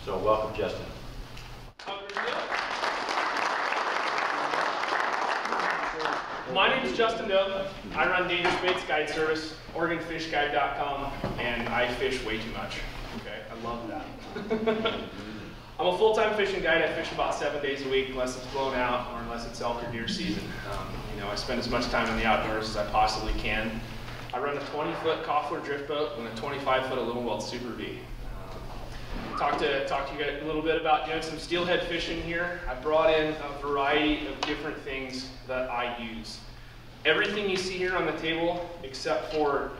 So welcome, Justin. My name is Justin Doane. I run Dangerous Baits Guide Service, OregonFishGuide.com, and I fish way too much. Okay, I love that. I'm a full-time fishing guide. I fish about 7 days a week, unless it's blown out or unless it's elk or deer season. I spend as much time in the outdoors as I possibly can. I run a 20-foot Koffler drift boat and a 25-foot aluminum weld Super V. Talk to you guys a little bit about doing some steelhead fishing here. I brought in a variety of different things that I use. Everything you see here on the table, except for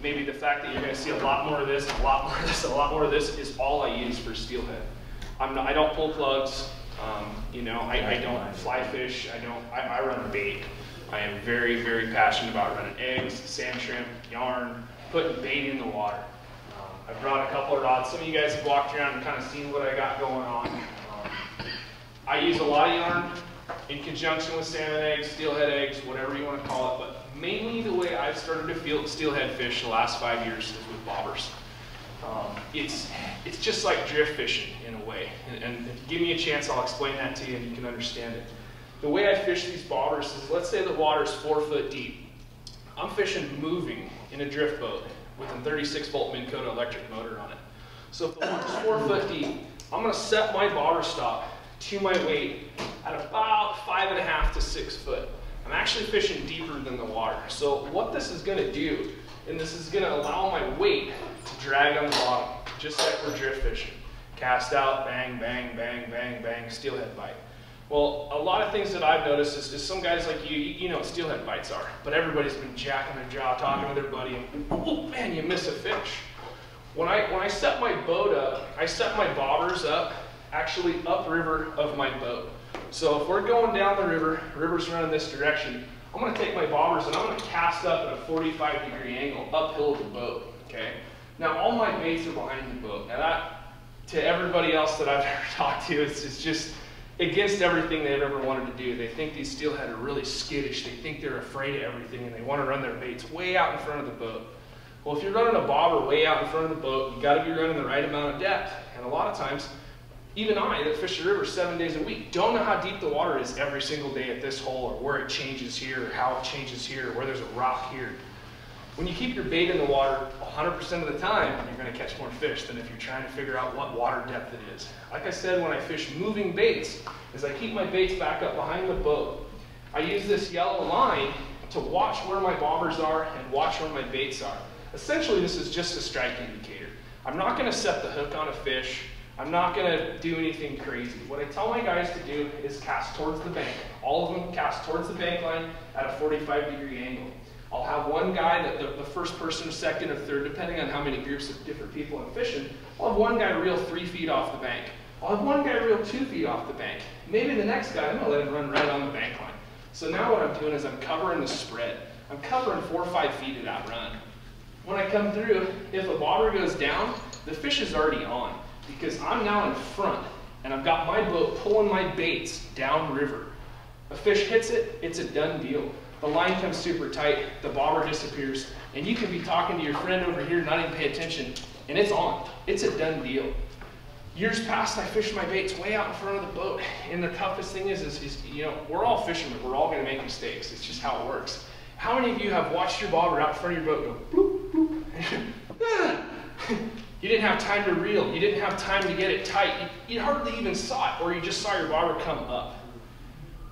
maybe the fact that you're going to see a lot more of this, a lot more of this, a lot more of this, is all I use for steelhead. I don't pull plugs. I don't fly fish. I run bait. I am very, very passionate about running eggs, sand shrimp, yarn, putting bait in the water. I've brought a couple of rods. Some of you guys have walked around and kind of seen what I got going on. I use a lot of yarn in conjunction with salmon eggs, steelhead eggs, whatever you want to call it, but mainly the way I've started to field steelhead fish the last 5 years is with bobbers. It's just like drift fishing in a way, and if you give me a chance, I'll explain that to you and you can understand it. The way I fish these bobbers is, let's say the water's 4 foot deep. I'm fishing moving in a drift boat with a 36-volt Minn Kota electric motor on it. So if the water's 4 foot deep, I'm going to set my bobber stop to my weight at about 5.5 to 6 foot. I'm actually fishing deeper than the water. So what this is going to do, and this is going to allow my weight to drag on the bottom, just like we're drift fishing. Cast out, bang, bang, bang, bang, bang, steelhead bite. Well, a lot of things that I've noticed is some guys like you know what steelhead bites are, but everybody's been jacking their jaw, talking to their buddy, and oh man, you miss a fish. When I set my boat up, I set my bobbers up, actually upriver of my boat. So if we're going down the river, river's running this direction, I'm going to take my bobbers and I'm going to cast up at a 45-degree angle uphill of the boat, okay? Now all my baits are behind the boat. Now that, to everybody else that I've ever talked to, it's just against everything they've ever wanted to do. They think these steelhead are really skittish. They think they're afraid of everything and they want to run their baits way out in front of the boat. Well, if you're running a bobber way out in front of the boat, you got to be running the right amount of depth. And a lot of times, even I that fish the river 7 days a week don't know how deep the water is every single day at this hole, or where it changes here, or how it changes here, or where there's a rock here. When you keep your bait in the water 100% of the time, you're going to catch more fish than if you're trying to figure out what water depth it is. Like I said, when I fish moving baits, is I keep my baits back up behind the boat. I use this yellow line to watch where my bobbers are and watch where my baits are. Essentially, this is just a strike indicator. I'm not going to set the hook on a fish. I'm not going to do anything crazy. What I tell my guys to do is cast towards the bank. All of them cast towards the bank line at a 45-degree angle. I'll have one guy, the first person, second, or third, depending on how many groups of different people I'm fishing, I'll have one guy reel 3 feet off the bank. I'll have one guy reel 2 feet off the bank. Maybe the next guy, I'm going to let him run right on the bank line. So now what I'm doing is I'm covering the spread. I'm covering 4 or 5 feet of that run. When I come through, if a bobber goes down, the fish is already on, because I'm now in front, and I've got my boat pulling my baits downriver. A fish hits it, it's a done deal. The line comes super tight, the bobber disappears, and you can be talking to your friend over here, not even pay attention, and it's on. It's a done deal. Years past, I fished my baits way out in front of the boat, and the toughest thing is we're all fishermen, we're all going to make mistakes. It's just how it works. How many of you have watched your bobber out in front of your boat go bloop, bloop? You didn't have time to reel, you didn't have time to get it tight, you hardly even saw it, or you just saw your bobber come up.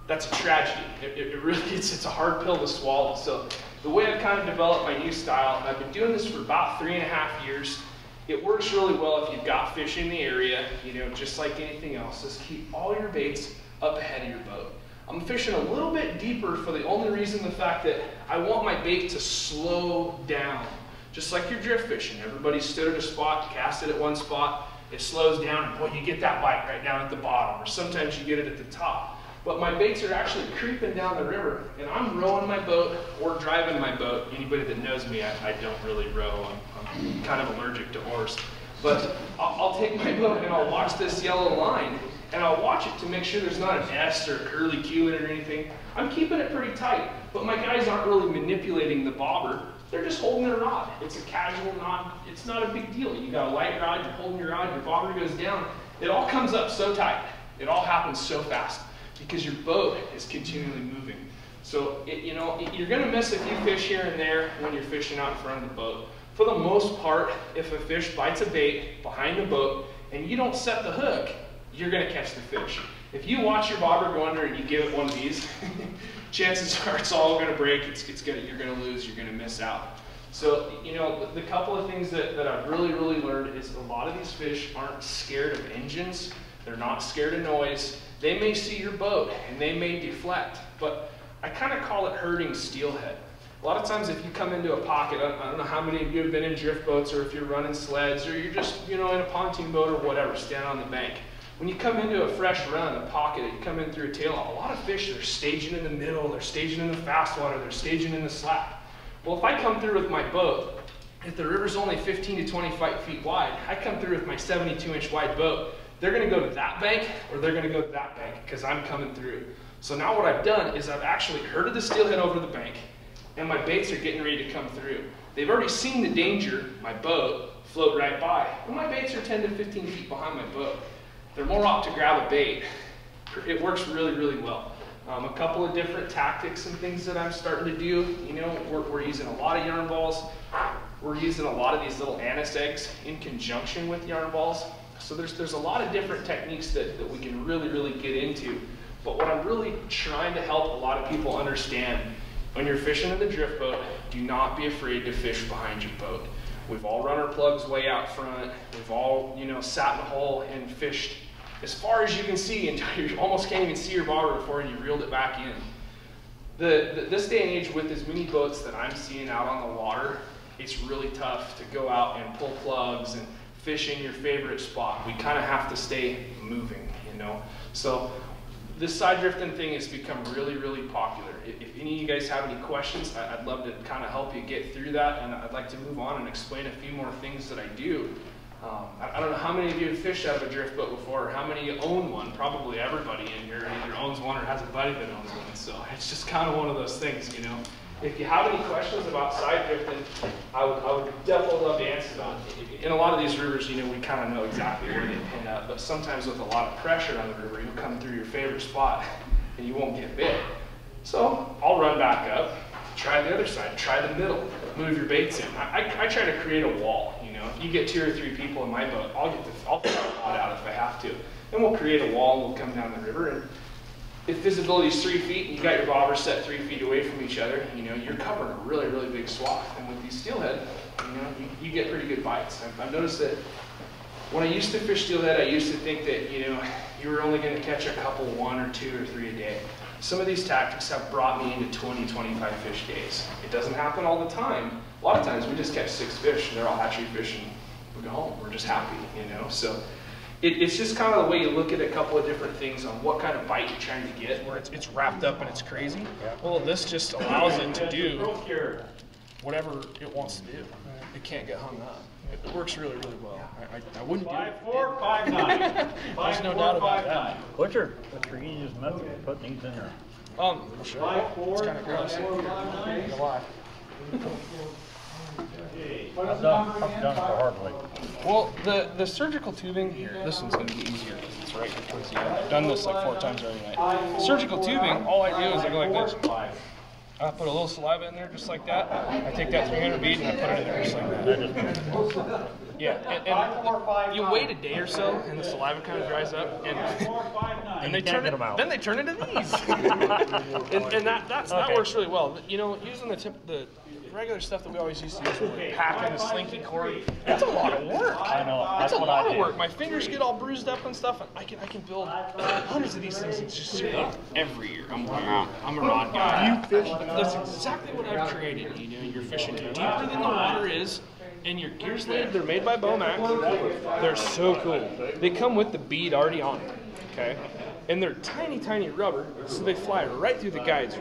That's a tragedy. It really is. It's a hard pill to swallow. So the way I've kind of developed my new style, and I've been doing this for about 3.5 years, it works really well if you've got fish in the area, just like anything else. Just keep all your baits up ahead of your boat. I'm fishing a little bit deeper for the only reason, the fact that I want my bait to slow down. Just like you're drift fishing. Everybody stood at a spot, cast it at one spot, it slows down, and boy, you get that bite right down at the bottom, or sometimes you get it at the top. But my baits are actually creeping down the river, and I'm rowing my boat or driving my boat. Anybody that knows me, I don't really row. I'm kind of allergic to oars. But I'll take my boat and I'll watch this yellow line, and I'll watch it to make sure there's not an S or a curly Q in it or anything. I'm keeping it pretty tight, but my guys aren't really manipulating the bobber. They're just holding their rod. It's a casual knot. It's not a big deal. You got a light rod, you're holding your rod, your bobber goes down, It all comes up so tight. It all happens so fast because your boat is continually moving. So, you're gonna miss a few fish here and there when you're fishing out in front of the boat. For the most part, if a fish bites a bait behind the boat and you don't set the hook, you're gonna catch the fish. If you watch your bobber go under and you give it one of these, chances are it's all gonna break, you're gonna lose, you're gonna miss out. So, the couple of things that I've really learned is a lot of these fish aren't scared of engines. They're not scared of noise. They may see your boat and they may deflect, but I kind of call it herding steelhead. A lot of times if you come into a pocket, I don't know how many of you have been in drift boats or if you're running sleds or you're just, in a pontoon boat or whatever, standing on the bank. When you come into a fresh run, a pocket, you come in through a tail, a lot of fish, they're staging in the middle, they're staging in the fast water, they're staging in the slack. Well, if I come through with my boat, if the river's only 15 to 25 feet wide, I come through with my 72-inch wide boat, they're gonna go to that bank or they're gonna go to that bank because I'm coming through. So now what I've done is I've actually herded the steelhead over the bank and my baits are getting ready to come through. They've already seen the danger, my boat, float right by. And my baits are 10 to 15 feet behind my boat. They're more apt to grab a bait. It works really well. A couple of different tactics and things that I'm starting to do. We're using a lot of yarn balls. We're using a lot of these little anise eggs in conjunction with yarn balls. So there's a lot of different techniques that we can really get into. But what I'm really trying to help a lot of people understand, when you're fishing in the drift boat, do not be afraid to fish behind your boat. We've all run our plugs way out front. We've all, sat in a hole and fished as far as you can see until you almost can't even see your bobber before you reeled it back in. This day and age, with as many boats that I'm seeing out on the water, it's really tough to go out and pull plugs and fish in your favorite spot. We kind of have to stay moving, So this side drifting thing has become really popular. If any of you guys have any questions, I'd love to kind of help you get through that, and I'd like to move on and explain a few more things that I do. I don't know how many of you have fished out of a drift boat before, or how many own one. Probably everybody in here either owns one or has a buddy that owns one, so it's just kind of one of those things, If you have any questions about side drifting, I would definitely love to answer them. In a lot of these rivers, we kind of know exactly where they pin up, but sometimes with a lot of pressure on the river, you'll come through your favorite spot and you won't get bit. So I'll run back up, try the other side, try the middle, move your baits in. I try to create a wall. If you get 2 or 3 people in my boat, I'll throw a rod out if I have to. And we'll create a wall and we'll come down the river. And if visibility is 3 feet and you got your bobber set 3 feet away from each other, you're covering a really big swath. And with these steelhead, you get pretty good bites. I've noticed that when I used to fish steelhead, I used to think that, you were only going to catch a couple, 1 or 2 or 3 a day. Some of these tactics have brought me into 20, 25 fish days. It doesn't happen all the time. A lot of times we just catch 6 fish and they're all hatchery fish and we go home. We're just happy, So it's just kind of the way you look at a couple of different things on what kind of bite you're trying to get, where it's wrapped up and it's crazy. Well, this just allows it to do whatever it wants to do. It can't get hung up. It works really well. I wouldn't do it. 5'4", 5'9". There's no doubt about that. What's your easiest method of putting these in there? Sure. It's kind of gross. Why? I've done it the hard way. Well, the surgical tubing here, this one's going to be easier because it's right towards the end. I've done this like 4 times already tonight. Surgical tubing, all I do is I go like this. I put a little saliva in there just like that. I take that 300 bead and I put it in there just like that. Yeah, and you wait a day or so and the saliva kind of dries up and they turn it, then they turn into these. and that works really well. Using the regular stuff that we always used to use, like packing the slinky cord, it's a lot of work. I know. It's a lot of work. My fingers get all bruised up and stuff, and I can build hundreds of these things. It's just every year. I'm a rod guy. You fish? That's exactly what I've created. You're fishing deeper than the water is, and your gears they're made by Bomac. They're so cool. They come with the bead already on it. Okay, and they're tiny rubber, so they fly right through the guides